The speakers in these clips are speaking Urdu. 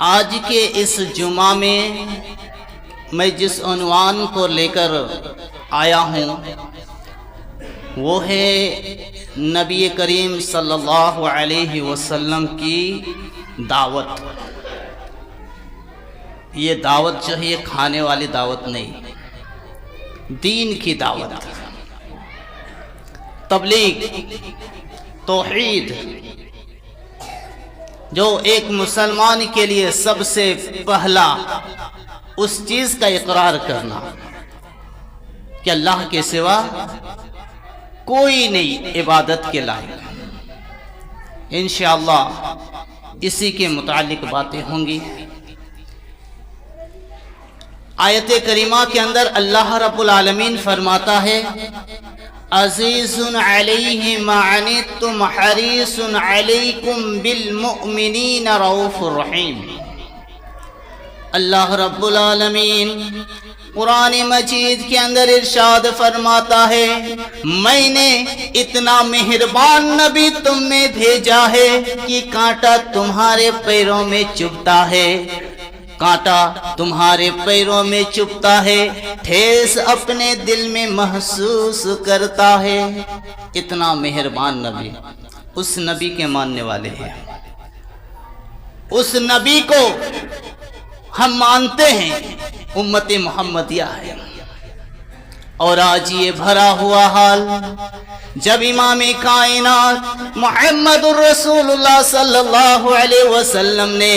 آج کے اس جمعہ میں میں جس عنوان کو لے کر آیا ہوں وہ ہے نبی کریم صلی اللہ علیہ وسلم کی دعوت۔ یہ دعوت جو ہے یہ کھانے والی دعوت نہیں، دین کی دعوت، تبلیغ، توحید، جو ایک مسلمان کے لیے سب سے پہلا اس چیز کا اقرار کرنا کہ اللہ کے سوا کوئی نہیں عبادت کے لائق۔ انشاءاللہ اسی کے متعلق باتیں ہوں گی۔ آیت کریمہ کے اندر اللہ رب العالمین فرماتا ہے عزیز علیہ ما عنتم حریص علیکم بالمؤمنین رؤوف الرحیم۔ اللہ رب العالمین قرآن مجید کے اندر ارشاد فرماتا ہے میں نے اتنا مہربان نبی تم میں بھیجا ہے کہ کانٹا تمہارے پیروں میں چبھتا ہے، کانٹا تمہارے پیروں میں چبھتا ہے، ٹھیس اپنے دل میں محسوس کرتا ہے۔ اتنا مہربان نبی، اس نبی کے ماننے والے ہیں، اس نبی کو ہم مانتے ہیں، امت محمدیہ ہے۔ اور آج یہ بھرا ہوا حال جب امام کائنات محمد الرسول اللہ صلی اللہ علیہ وسلم نے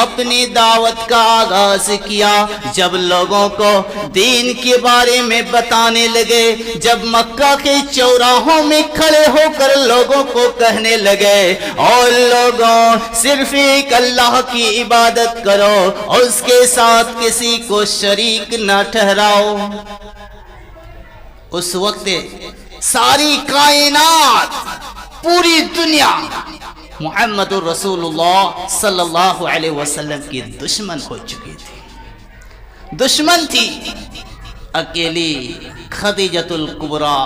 اپنی دعوت کا آغاز کیا، جب لوگوں کو دین کے بارے میں بتانے لگے، جب مکہ کے چوراہوں میں کھڑے ہو کر لوگوں کو کہنے لگے اور لوگوں صرف ایک اللہ کی عبادت کرو اور اس کے ساتھ کسی کو شریک نہ ٹھہراؤ، اس وقت ساری کائنات، پوری دنیا محمد الرسول اللہ صلی اللہ علیہ وسلم کی دشمن ہو چکی تھی۔ دشمن تھی اکیلی خدیجۃ الکبریٰ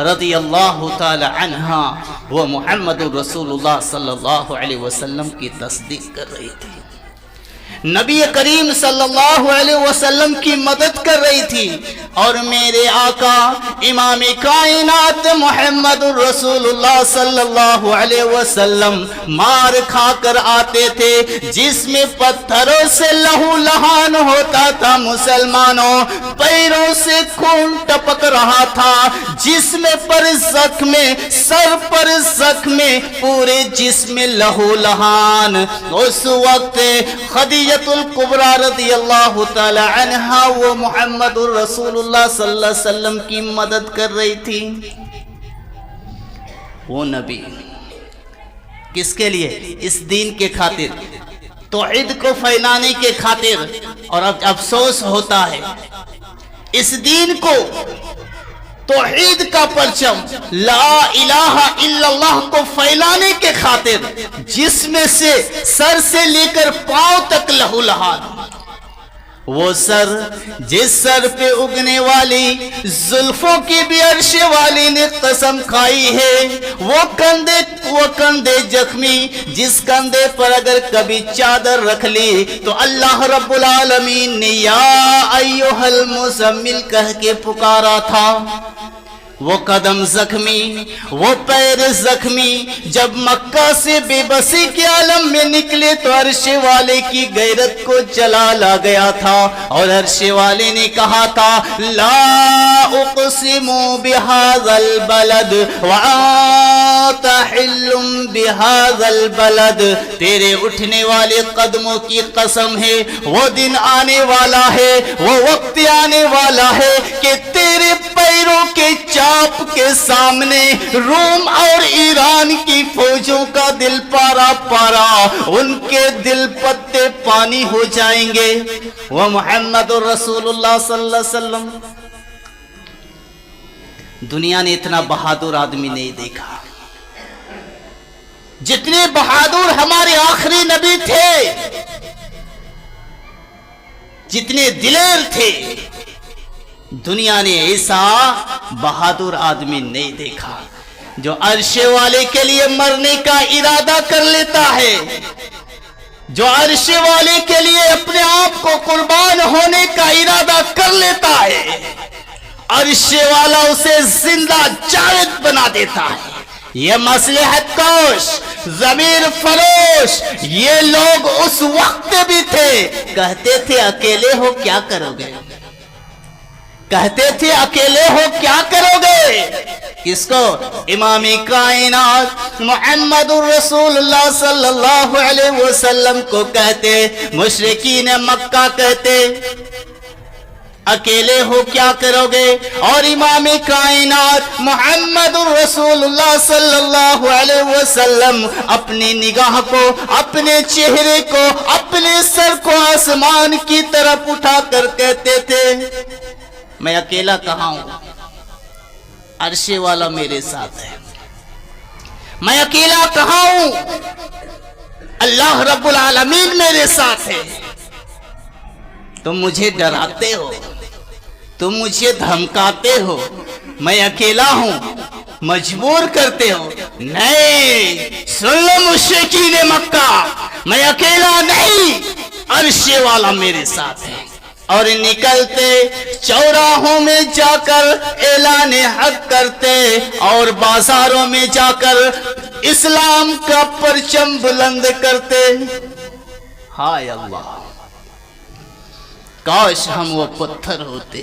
رضی اللہ تعالی عنہا، وہ محمد الرسول اللہ صلی اللہ علیہ وسلم کی تصدیق کر رہی تھی، نبی کریم صلی اللہ علیہ وسلم کی مدد کر رہی تھی، اور میرے آقا امام کائنات محمد الرسول اللہ صلی اللہ علیہ وسلم مار کھا کر آتے تھے، جس میں پتھروں سے لہو لہان ہوتا تھا، مسلمانوں پیروں سے خون ٹپک رہا تھا، جسم پر زخم، سر پر زخم، پورے جسم لہو لہان۔ اس وقت خدیجہ الکبریٰ رضی اللہ تعالی عنہا وہ محمد الرسول اللہ صلی اللہ علیہ وسلم کی مدد کر رہی تھی۔ وہ نبی کس کے لیے؟ اس دین کے خاطر، توحید کو پھیلانے کے خاطر۔ اور اب افسوس ہوتا ہے اس دین کو، توحید کا پرچم لا الہ الا اللہ کو پھیلانے کے خاطر، جس میں سے سر سے لے کر پاؤں تک لہو لہان، وہ سر جس سر پہ اگنے والی زلفوں کی بھی عرش والی نے قسم کھائی ہے، وہ کندھے زخمی، جس کندھے پر اگر کبھی چادر رکھ لی تو اللہ رب العالمین نے یا ایھا المزمل کہہ کے پکارا تھا۔ وہ قدم زخمی، وہ پیر زخمی، جب مکہ سے بے بسی کے عالم میں نکلے تو عرش والے کی غیرت کو جلالا گیا تھا، اور عرش والے نے کہا تھا لا اقسم بہذا البلد وانت حل بہذا البلد، تیرے اٹھنے والے قدموں کی قسم ہے، وہ دن آنے والا ہے، وہ وقت آنے والا ہے کہ تیرے پیروں کے چاپ کے سامنے روم اور ایران کی فوجوں کا دل پارا پارا، ان کے دل پتے پانی ہو جائیں گے۔ وہ محمد الرسول اللہ صلی اللہ علیہ وسلم، دنیا نے اتنا بہادر آدمی نہیں دیکھا، جتنے بہادر ہمارے آخری نبی تھے، جتنے دلیر تھے، دنیا نے ایسا بہادر آدمی نہیں دیکھا جو عرش والے کے لیے مرنے کا ارادہ کر لیتا ہے، جو عرش والے کے لیے اپنے آپ کو قربان ہونے کا ارادہ کر لیتا ہے، عرش والا اسے زندہ جاوید بنا دیتا ہے۔ یہ مصلحت کوش، ضمیر فروش، یہ لوگ اس وقت بھی تھے، کہتے تھے اکیلے ہو کیا کرو گے، کہتے تھے اکیلے ہو کیا کرو گے، کس کو؟ امام کائنات محمد الرسول اللہ صلی اللہ علیہ وسلم کو کہتے، مشرکین مکہ کہتے اکیلے ہو کیا کرو گے، اور امام کائنات محمد الرسول اللہ صلی اللہ علیہ وسلم اپنی نگاہ کو، اپنے چہرے کو، اپنے سر کو آسمان کی طرف اٹھا کر کہتے تھے میں اکیلا کہاں ہوں، عرش والا میرے ساتھ ہے، میں اکیلا کہاں ہوں، اللہ رب العالمین میرے ساتھ ہے۔ تم مجھے ڈراتے ہو، تم مجھے دھمکاتے ہو، میں اکیلا ہوں، مجبور کرتے ہو، نہیں، سن لو مشرکین مکہ، میں اکیلا نہیں، عرش والا میرے ساتھ ہے۔ اور نکلتے چوراہوں میں جا کر اعلان حق کرتے، اور بازاروں میں جا کر اسلام کا پرچم بلند کرتے۔ ہائے اللہ، کاش ہم وہ پتھر ہوتے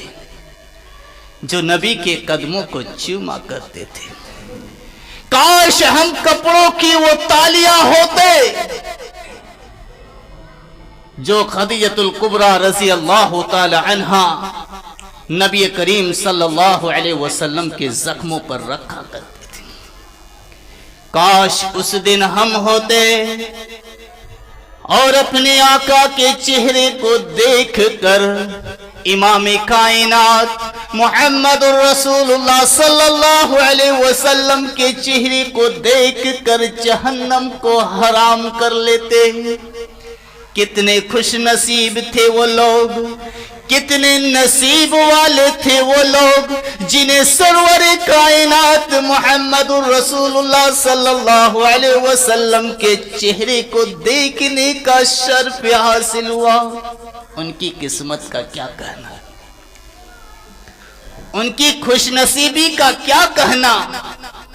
جو نبی کے قدموں کو چوما کرتے تھے، کاش ہم کپڑوں کی وہ تالیاں ہوتے جو خدیجۃ الکبریٰ رضی اللہ تعالی عنہا نبی کریم صلی اللہ علیہ وسلم کے زخموں پر رکھا کرتے تھے۔ کاش اس دن ہم ہوتے اور اپنے آقا کے چہرے کو دیکھ کر امام کائنات محمد الرسول اللہ صلی اللہ علیہ وسلم کے چہرے کو دیکھ کر جہنم کو حرام کر لیتے۔ کتنے خوش نصیب تھے وہ لوگ، کتنے نصیب والے تھے وہ لوگ جنہیں سرور کائنات محمد الرسول اللہ صلی اللہ علیہ وسلم کے چہرے کو دیکھنے کا شرف حاصل ہوا۔ ان کی قسمت کا کیا کہنا، ان کی خوش نصیبی کا کیا کہنا،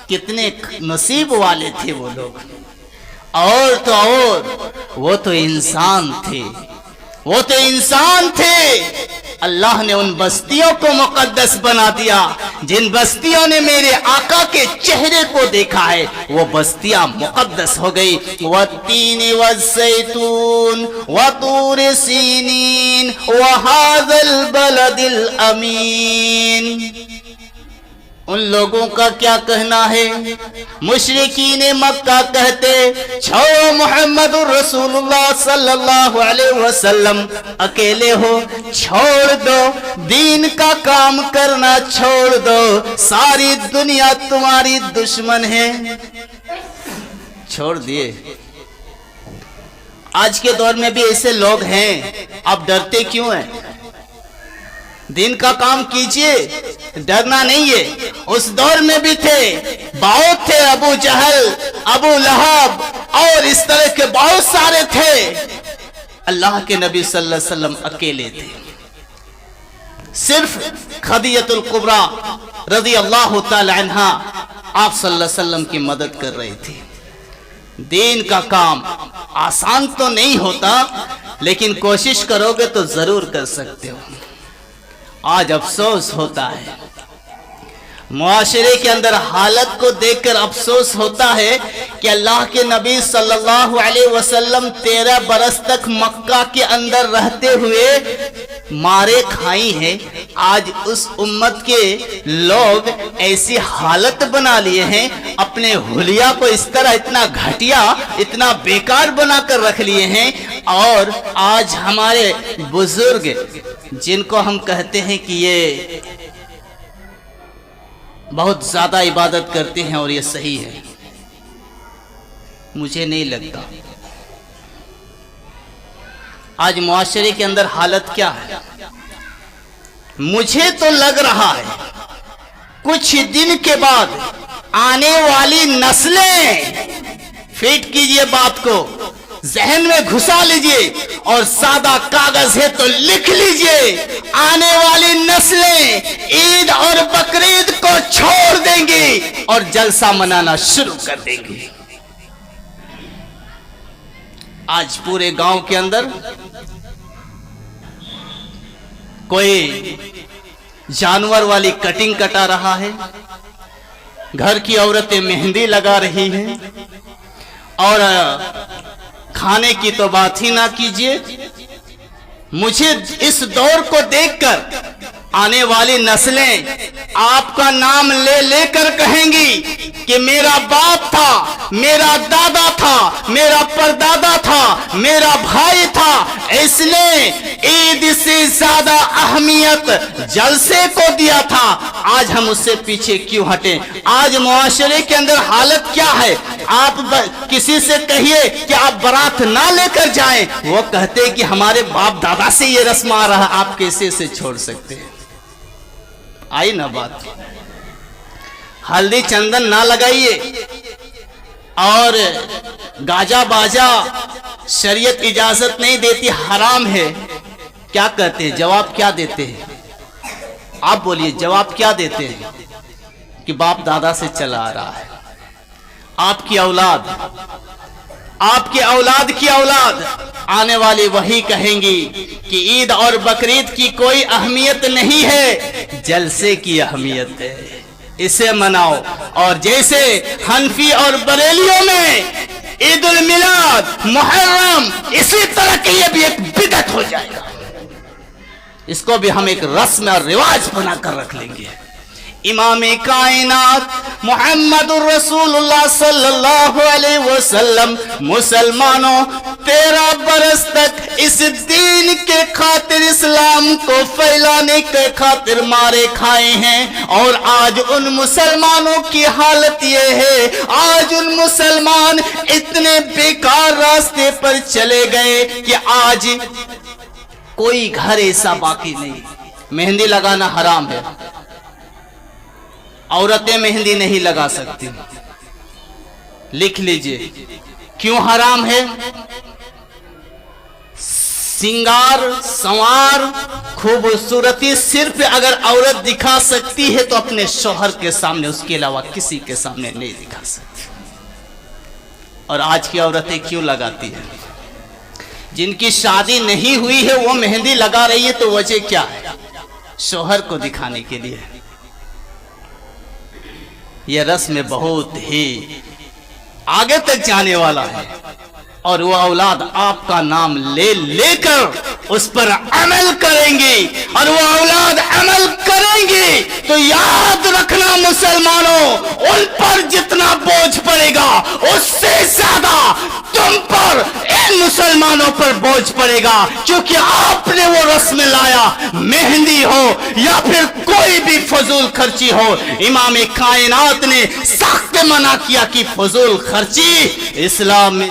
کتنے نصیب والے تھے وہ لوگ۔ اور تو اور وہ تو انسان تھے، وہ تو انسان تھے۔ اللہ نے ان بستیوں کو مقدس بنا دیا جن بستیوں نے میرے آقا کے چہرے کو دیکھا ہے، وہ بستیاں مقدس ہو گئی۔ والتین والزیتون وطور سینین وہذا البلد الامین۔ ان لوگوں کا کیا کہنا ہے؟ مشرکین مکہ کہتے چھوڑو محمد الرسول اللہ صلی اللہ علیہ وسلم، اکیلے ہو، چھوڑ دو، دین کا کام کرنا چھوڑ دو، ساری دنیا تمہاری دشمن ہے۔ چھوڑ دیے۔ آج کے دور میں بھی ایسے لوگ ہیں، آپ ڈرتے کیوں ہیں؟ دین کا کام کیجئے، ڈرنا نہیں ہے۔ اس دور میں بھی تھے، بہت تھے، ابو جہل، ابو لہب اور اس طرح کے بہت سارے تھے۔ اللہ کے نبی صلی اللہ علیہ وسلم اکیلے تھے، صرف خدیجۃ الکبریٰ رضی اللہ تعالی عنہا آپ صلی اللہ علیہ وسلم کی مدد کر رہی تھی۔ دین کا کام آسان تو نہیں ہوتا، لیکن کوشش کرو گے تو ضرور کر سکتے ہو۔ آج افسوس ہوتا ہے، معاشرے کے اندر حالت کو دیکھ کر افسوس ہوتا ہے کہ اللہ کے نبی صلی اللہ علیہ وسلم 13 برس تک مکہ کے اندر رہتے ہوئے مارے کھائی ہیں۔ آج اس امت کے لوگ ایسی حالت بنا لیے ہیں، اپنے حلیہ کو اس طرح اتنا گھٹیا، اتنا بیکار بنا کر رکھ لیے ہیں۔ اور آج ہمارے بزرگ جن کو ہم کہتے ہیں کہ یہ بہت زیادہ عبادت کرتے ہیں اور یہ صحیح ہے، مجھے نہیں لگتا۔ آج معاشرے کے اندر حالت کیا ہے؟ مجھے تو لگ رہا ہے کچھ دن کے بعد آنے والی نسلیں، فٹ کیجئے بات کو، ذہن میں گھسا لیجئے اور سادہ کاغذ ہے تو لکھ لیجئے، آنے والی نسلیں عید اور بقرعید کو چھوڑ دیں گی اور جلسہ منانا شروع کر دیں گی۔ آج پورے گاؤں کے اندر کوئی جانور والی کٹنگ کٹا رہا ہے، گھر کی عورتیں مہندی لگا رہی ہیں، اور کھانے کی تو بات ہی نہ کیجیے۔ مجھے اس دور کو دیکھ کر آنے والی نسلیں آپ کا نام لے لے کر کہیں گی کہ میرا باپ تھا، میرا دادا تھا، میرا پردادا تھا، میرا بھائی تھا، اس نے عید سے زیادہ اہمیت جلسے کو دیا تھا، آج ہم اس سے پیچھے کیوں ہٹیں؟ آج معاشرے کے اندر حالت کیا ہے؟ آپ کسی سے کہیے کہ آپ برات نہ لے کر جائیں، وہ کہتے کہ ہمارے باپ دادا سے یہ رسم آ رہا، آپ کیسے سے چھوڑ سکتے ہیں؟ آئی نا بات؟ ہلدی چندن نہ لگائیے اور گاجا باجا شریعت اجازت نہیں دیتی، حرام ہے، کیا کہتے ہیں؟ جواب کیا دیتے ہیں؟ آپ بولیے، جواب کیا دیتے ہیں؟ کہ باپ دادا سے چلا آ رہا ہے۔ آپ کی اولاد، آپ کے اولاد کی اولاد آنے والی وہی کہیں گی کہ عید اور بقرعید کی کوئی اہمیت نہیں ہے، جلسے کی اہمیت ہے، اسے مناؤ۔ اور جیسے حنفی اور بریلیوں میں عید المیلاد، محرم، اسی طرح کہ یہ بھی ایک بدعت ہو جائے گا، اس کو بھی ہم ایک رسم اور رواج بنا کر رکھ لیں گے۔ امام کائنات محمد الرسول اللہ صلی اللہ علیہ وسلم مسلمانوں 13 برس تک اس دین کے خاطر، اسلام کو پھیلانے کے خاطر مارے کھائے ہیں، اور آج ان مسلمانوں کی حالت یہ ہے، آج ان مسلمان اتنے بیکار راستے پر چلے گئے کہ آج کوئی گھر ایسا باقی نہیں۔ مہندی لگانا حرام ہے، عورتیں مہندی نہیں لگا سکتی، لکھ لیجئے کیوں حرام ہے؟ سنگار سنوار خوبصورتی صرف اگر عورت دکھا سکتی ہے تو اپنے شوہر کے سامنے، اس کے علاوہ کسی کے سامنے نہیں دکھا سکتی۔ اور آج کی عورتیں کیوں لگاتی ہیں؟ جن کی شادی نہیں ہوئی ہے وہ مہندی لگا رہی ہے، تو وجہ کیا ہے؟ شوہر کو دکھانے کے لیے۔ یہ رسم بہت ہی آگے تک جانے والا ہے، اور وہ اولاد آپ کا نام لے لے کر اس پر عمل کریں گی، اور وہ اولاد عمل کریں گی تو یاد رکھنا مسلمانوں، ان پر جتنا بوجھ پڑے گا اس سے زیادہ تم پر، ان مسلمانوں پر بوجھ پڑے گا، کیونکہ آپ نے وہ رسم لایا، مہندی ہو یا پھر کوئی بھی فضول خرچی ہو۔ امام کائنات نے سخت منع کیا کہ فضول خرچی اسلام میں